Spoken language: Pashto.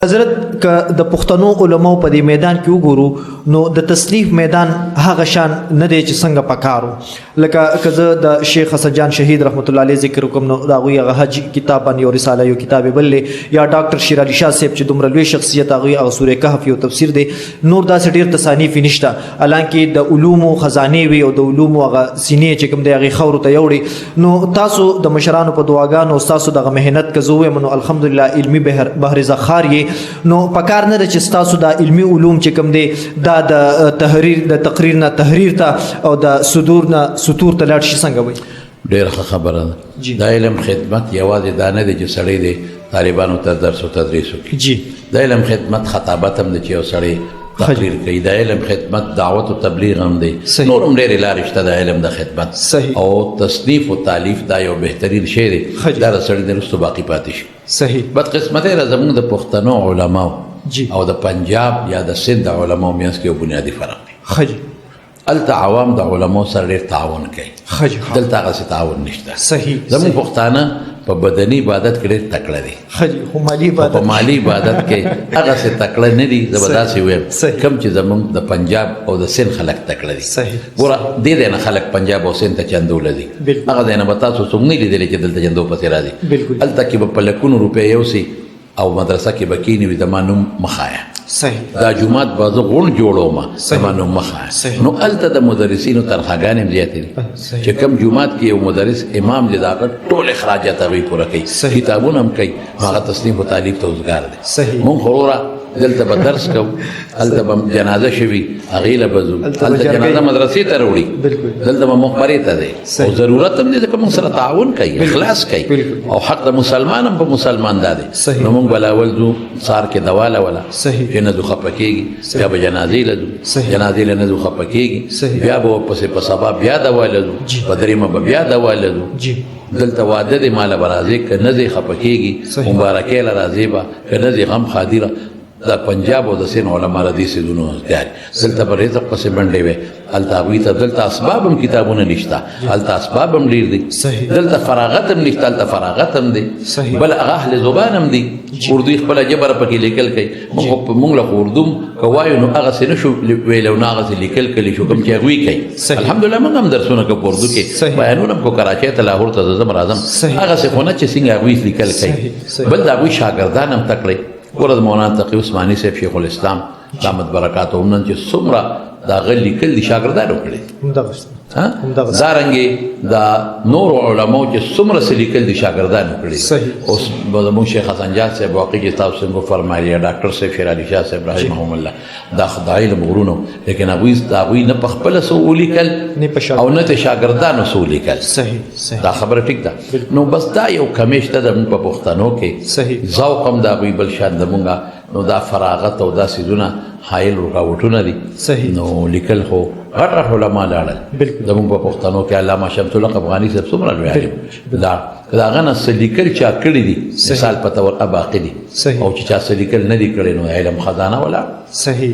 حضرت که د پښتنو علماو په دې میدان کې وګورو نو د تصنیف میدان هغه شان نه دی چې څنګه پکارو لکه که زه د شیخ حسن جان شهید رحمت الله علیه ذکر وکم نو د هغوی هغه حج کتاب باندې یو رساله یو کتاب بلې یا ډاکټر شیر علي شاه صاحب چې دومره لوی شخصیت هغوی هغه سورې کهف یو تفسیر دی نور داسې ډېر تصانیف یې نشته حالانکې د علومو خزانې وي او د علومو هغه سینې چې کوم دی هغې خاورو ته یوړي نو تاسو د مشرانو په دعاګانو ستاسو دغه محنت که زه ووایم نو الحمدلله علمي بحر زخار یې نو پکار نه ده چې ستاسو د علمي علوم چې کوم دی دا د تقریر نه تحریر ته او د صدور نه سطور ته لاړ شي څنګه وایي ډېره ښه خبره ده د علم خدمت یوازې دا نه دی چې سړی دی طالبانو ته درس و تدریس وکړي جی د علم خدمت خطابت هم دی چې یو سړی تقریر کوي د علم خدمت دعوت او تبلیغ هم دی نور هم ډېرې لارې شته د علم د خدمت صحیح او تصنیف او تالیف دا یو بهترین شی دی دا د سړي نه وروسته باقي پاتې شي صحیح بدقسمتۍ را زموږ د پښتنو علماو جی او د پنجاب یا د سند د علماو منځ کې یو بنیادي فرق دی خج هلته عوام د علماو سره ډېر تعاون کوي خج دلته هغسې تعاون نشته صحیح زموږ پښتانه په بدني عبادت کې ډېر تکړه دي خج خو مالي په عبادت مالي عبادت کې هغسې تکړه نه دي زه به داسې ویم صحیح. کوم چې زموږ د پنجاب او د سند خلک تکړه دي صحیح ګوره دې ځای نه خلک پنجاب او سند ته چندوله دي بالکل. هغه ځای نه به تاسو څوک نه لیدلی چې دلته چندو پسې راځي بالکل. هلته کې به په لکونو روپۍ یوسي او مدرسه کې به کښېني وي زما نوم مه ښایه صحیح دا جومات به زه غونډ جوړوم صحیح. زما نوم مه ښایه صحیح. نو هلته د مدرسینو تنخواګانې هم زیاتې دي صحیح. چې کوم جومات کې یو مدرس امام دی د هغه ټول اخراجات هغوی پوره کوي صحیح. کتابونه هم کوي هغه تصنیف و تالیف ته اوزګار دی صحیح. مونږ خو وروره دلته به درس کوو هلته به جنازه شوي هغې له به ځو هلته به هلته جرګې. جنازه مدرسې ته راوړي بالکل. دلته به مقبرې ته دی صحیح. او ضرورت هم دی ځکه مونږ سره تعاون کوي اخلاص کوي بالکل. او حق د مسلمان هم په مسلمان دا دی صحیح. نو مونږ به لاول ځو سهار کې دوا لوله صحیح. چې نه ځو خفه کېږي صحیح. بیا به جنازې له ځو صحیح. جنازې له نه ځو خفه کېږي صحیح. بیا به ورپسې په سبا بیا دوا له ځو جی. په درېیمه به بیا دوا له ځو جی دلته واده دی ماله به راځې که نه ځې خفه کېږي صحیح. مبارکۍ له راځې به که نه ځې غم ښادي له د پنجاب او د سین علما له دې څیزونو زیات دلته به رزق پسې منډې وې هلته هغوی ته دلته اسباب هم کتابونه نشته هلته اسباب هم ډېر دي صحیح. دلته فراغت هم نشته هلته فراغت هم دی صحیح. بل هغه اهل زبان هم دي اردو یې خپله ژبه پکې لیکل کوي موږ له خو اردو که وایو نو هغسې نه شو ویلی او نه هغسې لیکل کلی شو کوم چې هغوی کوي صحیح. الحمدلله موږ هم درسونه کوو په اردو کې صحیح. بیانونه هم کو کراچۍ ته لاهور ته زه ځم راځم صحیح. هغسې خو نه چې څنګه هغوی لیکل صحیح. کوي صحیح. بل د هغوی شاګردان هم تکړه ګوره د مولانا تقي عثماني صاحب شیخ الاسلام دامت برکاته هم نن چې څومره د هغه لیکل دي شاګردانو کړي همدغه همدغه دارنګې د نورو علماو چې څومره څه لیکل دي شاګردانو کړي صحیح. اوس به زموږ شیخ حسن جان صاحب واقعي چې تاسو څنګه فرمایلی ډاکټر صاحب شیر علي شاه صاحب رحمهم الله دا خدای له غرونو لیکن هغوی نه په خپله څه ولیکل نه په شاګرد. او نه د شاګردانو څه ولیکل صحیح صحیح دا خبره ټیک ده بالکل. نو بس دا یو کمی شته زموږ په پښتنو کې صحیح. ذوق هم د هغوی بل شان زموږه نو دا فراغت او دا څیزونه حایل رکاوټونه دي صحیح. نو لیکل خو غټ غټ علما لاړل بالکل. زموږ په پښتنو کې علامه شمس الحق افغاني صاحب څومره لوی عالم بالکل. دا د هغه نه څه لیکل چا کړي دي صحیح. مثال په طور باقي دي صحیح. او چې چا څه لیکل نه دي کړي نو علم خزانه ولاړ صحیح